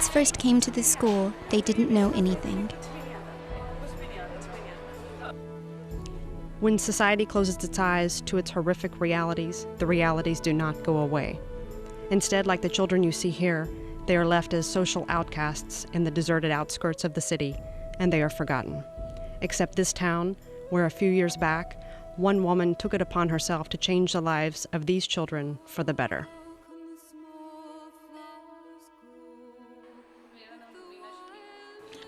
kids first came to the school, they didn't know anything. When society closes its eyes to its horrific realities, the realities do not go away. Instead, like the children you see here, they are left as social outcasts in the deserted outskirts of the city, and they are forgotten. Except this town, where a few years back, one woman took it upon herself to change the lives of these children for the better.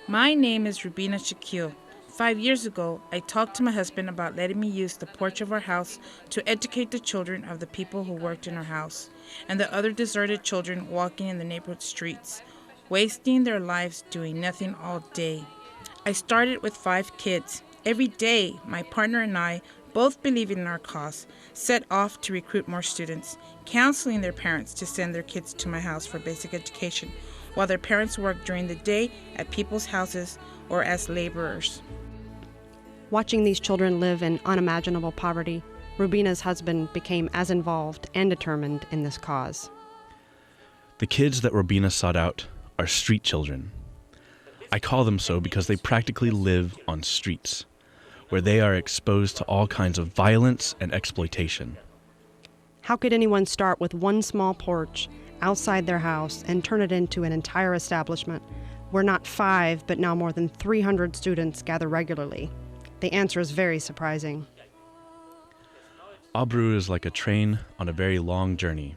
My name is Rubina Shakil. 5 years ago, I talked to my husband about letting me use the porch of our house to educate the children of the people who worked in our house and the other deserted children walking in the neighborhood streets, wasting their lives doing nothing all day. I started with 5 kids. Every day, my partner and I, both believing in our cause, set off to recruit more students, counseling their parents to send their kids to my house for basic education, while their parents worked during the day at people's houses or as laborers. Watching these children live in unimaginable poverty, Rubina's husband became as involved and determined in this cause. The kids that Rubina sought out are street children. I call them so because they practically live on streets, where they are exposed to all kinds of violence and exploitation. How could anyone start with one small porch outside their house and turn it into an entire establishment where not 5 but now more than 300 students gather regularly? The answer is very surprising. Aabroo is like a train on a very long journey.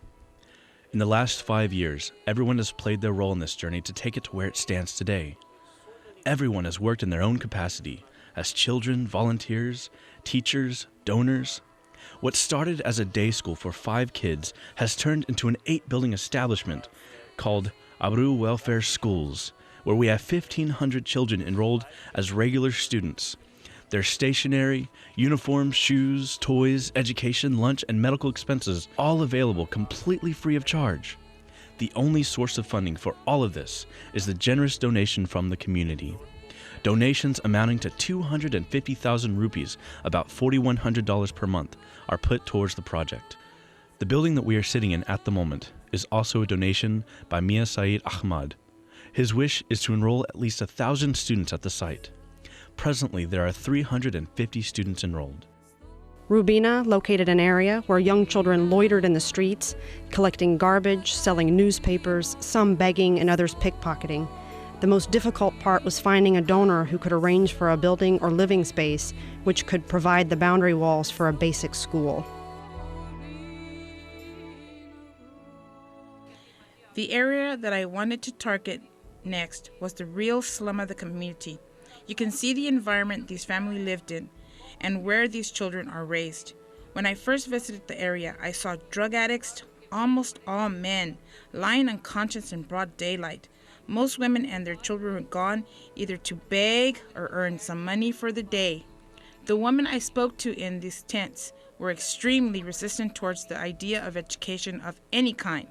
In the last 5 years, everyone has played their role in this journey to take it to where it stands today. Everyone has worked in their own capacity, as children, volunteers, teachers, donors. What started as a day school for 5 kids has turned into an 8-building establishment called Aabroo Welfare Schools, where we have 1,500 children enrolled as regular students. Their stationery, uniforms, shoes, toys, education, lunch, and medical expenses all available completely free of charge. The only source of funding for all of this is the generous donation from the community. Donations amounting to 250,000 rupees, about $4,100 per month, are put towards the project. The building that we are sitting in at the moment is also a donation by Mia Saeed Ahmad. His wish is to enroll at least 1,000 students at the site. Presently, there are 350 students enrolled. Rubina located an area where young children loitered in the streets, collecting garbage, selling newspapers, some begging and others pickpocketing. The most difficult part was finding a donor who could arrange for a building or living space which could provide the boundary walls for a basic school. The area that I wanted to target next was the real slum of the community. You can see the environment these families lived in and where these children are raised. When I first visited the area, I saw drug addicts, almost all men, lying unconscious in broad daylight. Most women and their children were gone either to beg or earn some money for the day. The women I spoke to in these tents were extremely resistant towards the idea of education of any kind.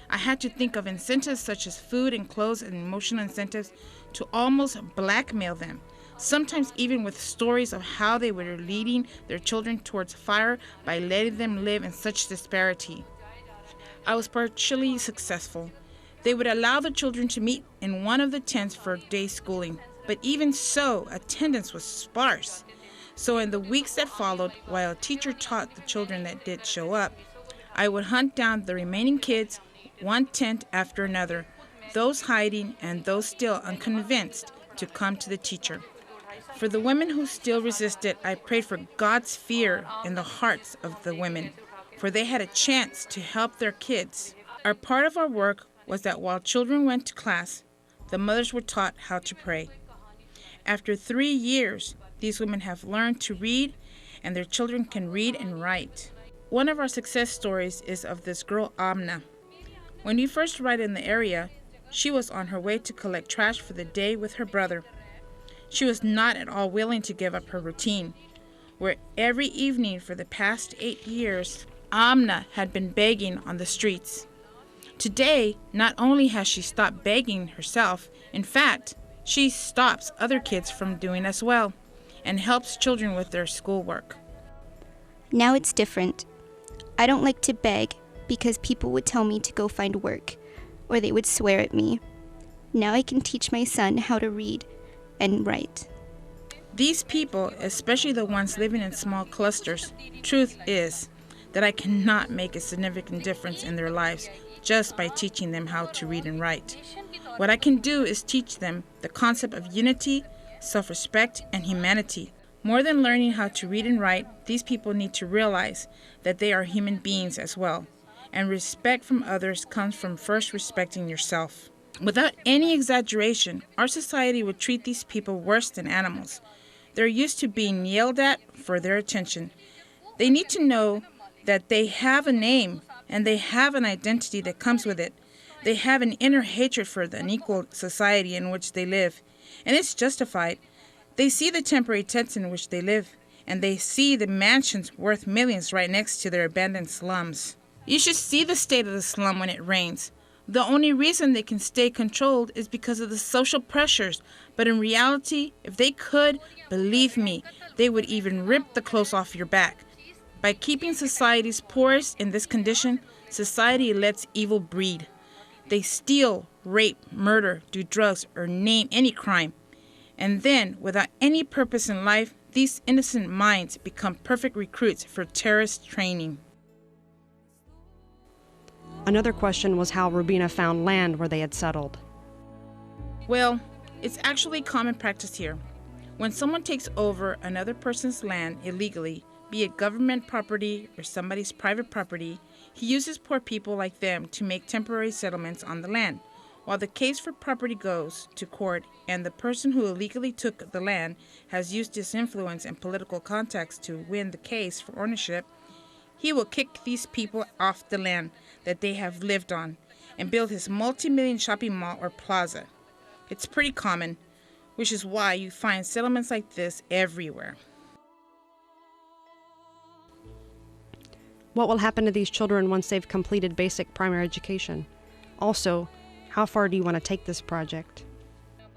I had to think of incentives such as food and clothes and emotional incentives to almost blackmail them, sometimes even with stories of how they were leading their children towards fire by letting them live in such disparity. I was partially successful. They would allow the children to meet in one of the tents for day schooling, but even so, attendance was sparse. So in the weeks that followed, while a teacher taught the children that did show up, I would hunt down the remaining kids, one tent after another, those hiding and those still unconvinced to come to the teacher. For the women who still resisted, I prayed for God's fear in the hearts of the women, for they had a chance to help their kids. Our part of our work was that while children went to class, the mothers were taught how to pray. After 3 years, these women have learned to read, and their children can read and write. One of our success stories is of this girl, Amna. When we first arrived in the area, she was on her way to collect trash for the day with her brother. She was not at all willing to give up her routine, where every evening for the past 8 years, Amna had been begging on the streets. Today, not only has she stopped begging herself, in fact, she stops other kids from doing as well and helps children with their schoolwork. Now it's different. I don't like to beg because people would tell me to go find work, or they would swear at me. Now I can teach my son how to read and write. These people, especially the ones living in small clusters, truth is that I cannot make a significant difference in their lives just by teaching them how to read and write. What I can do is teach them the concept of unity, self-respect, and humanity. More than learning how to read and write, these people need to realize that they are human beings as well. And respect from others comes from first respecting yourself. Without any exaggeration, our society would treat these people worse than animals. They're used to being yelled at for their attention. They need to know that they have a name and they have an identity that comes with it. They have an inner hatred for the unequal society in which they live, and it's justified. They see the temporary tents in which they live, and they see the mansions worth millions right next to their abandoned slums. You should see the state of the slum when it rains. The only reason they can stay controlled is because of the social pressures. But in reality, if they could, believe me, they would even rip the clothes off your back. By keeping society's poorest in this condition, society lets evil breed. They steal, rape, murder, do drugs, or name any crime. And then, without any purpose in life, these innocent minds become perfect recruits for terrorist training. Another question was how Rubina found land where they had settled. Well, it's actually common practice here. When someone takes over another person's land illegally, be it government property or somebody's private property, he uses poor people like them to make temporary settlements on the land. While the case for property goes to court and the person who illegally took the land has used his influence and political contacts to win the case for ownership, he will kick these people off the land that they have lived on and build his multi-million shopping mall or plaza. It's pretty common, which is why you find settlements like this everywhere. What will happen to these children once they've completed basic primary education? Also, how far do you want to take this project?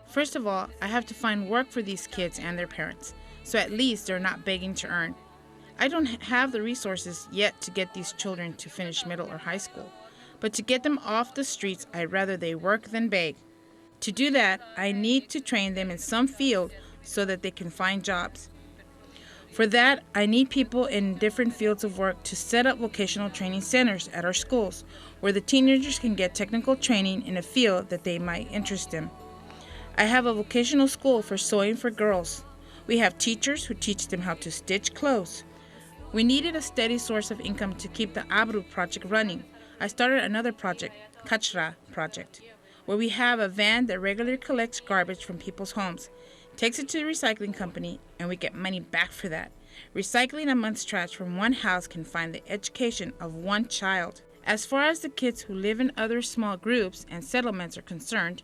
First of all, I have to find work for these kids and their parents, so at least they're not begging to earn. I don't have the resources yet to get these children to finish middle or high school, but to get them off the streets, I'd rather they work than beg. To do that, I need to train them in some field so that they can find jobs. For that, I need people in different fields of work to set up vocational training centers at our schools where the teenagers can get technical training in a field that they might interest them. I have a vocational school for sewing for girls. We have teachers who teach them how to stitch clothes. We needed a steady source of income to keep the Aabroo project running. I started another project, Kachra project, where we have a van that regularly collects garbage from people's homes, takes it to the recycling company, and we get money back for that. Recycling a month's trash from one house can fund the education of one child. As far as the kids who live in other small groups and settlements are concerned,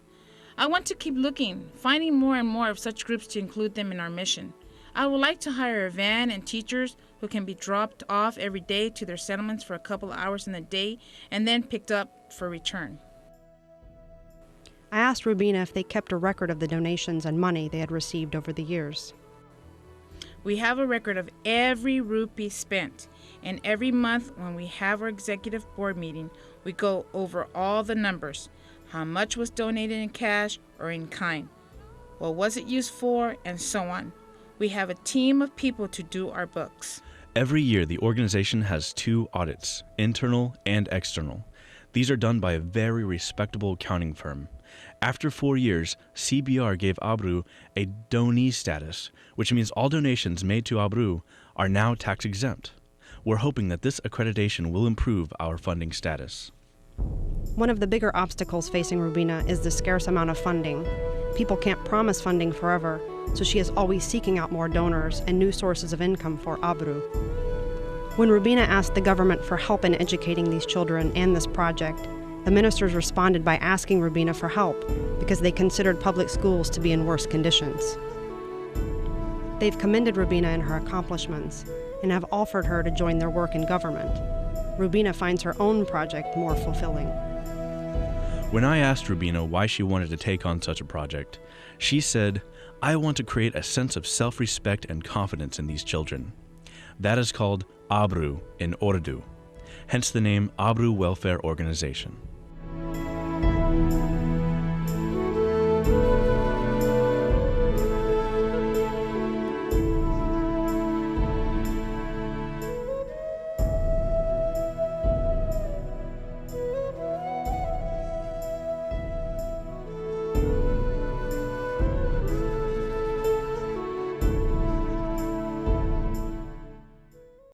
I want to keep looking, finding more and more of such groups to include them in our mission. I would like to hire a van and teachers who can be dropped off every day to their settlements for a couple of hours in the day and then picked up for return. I asked Rubina if they kept a record of the donations and money they had received over the years. We have a record of every rupee spent, and every month when we have our executive board meeting, we go over all the numbers, how much was donated in cash or in kind, what was it used for, and so on. We have a team of people to do our books. Every year, the organization has 2 audits, internal and external. These are done by a very respectable accounting firm. After 4 years, CBR gave Aabroo a donee status, which means all donations made to Aabroo are now tax exempt. We're hoping that this accreditation will improve our funding status. One of the bigger obstacles facing Rubina is the scarce amount of funding. People can't promise funding forever, so she is always seeking out more donors and new sources of income for Aabroo. When Rubina asked the government for help in educating these children and this project, the ministers responded by asking Rubina for help because they considered public schools to be in worse conditions. They've commended Rubina in her accomplishments and have offered her to join their work in government. Rubina finds her own project more fulfilling. When I asked Rubina why she wanted to take on such a project, she said, "I want to create a sense of self-respect and confidence in these children. That is called Aabroo in Urdu, hence the name Aabroo Welfare Organization."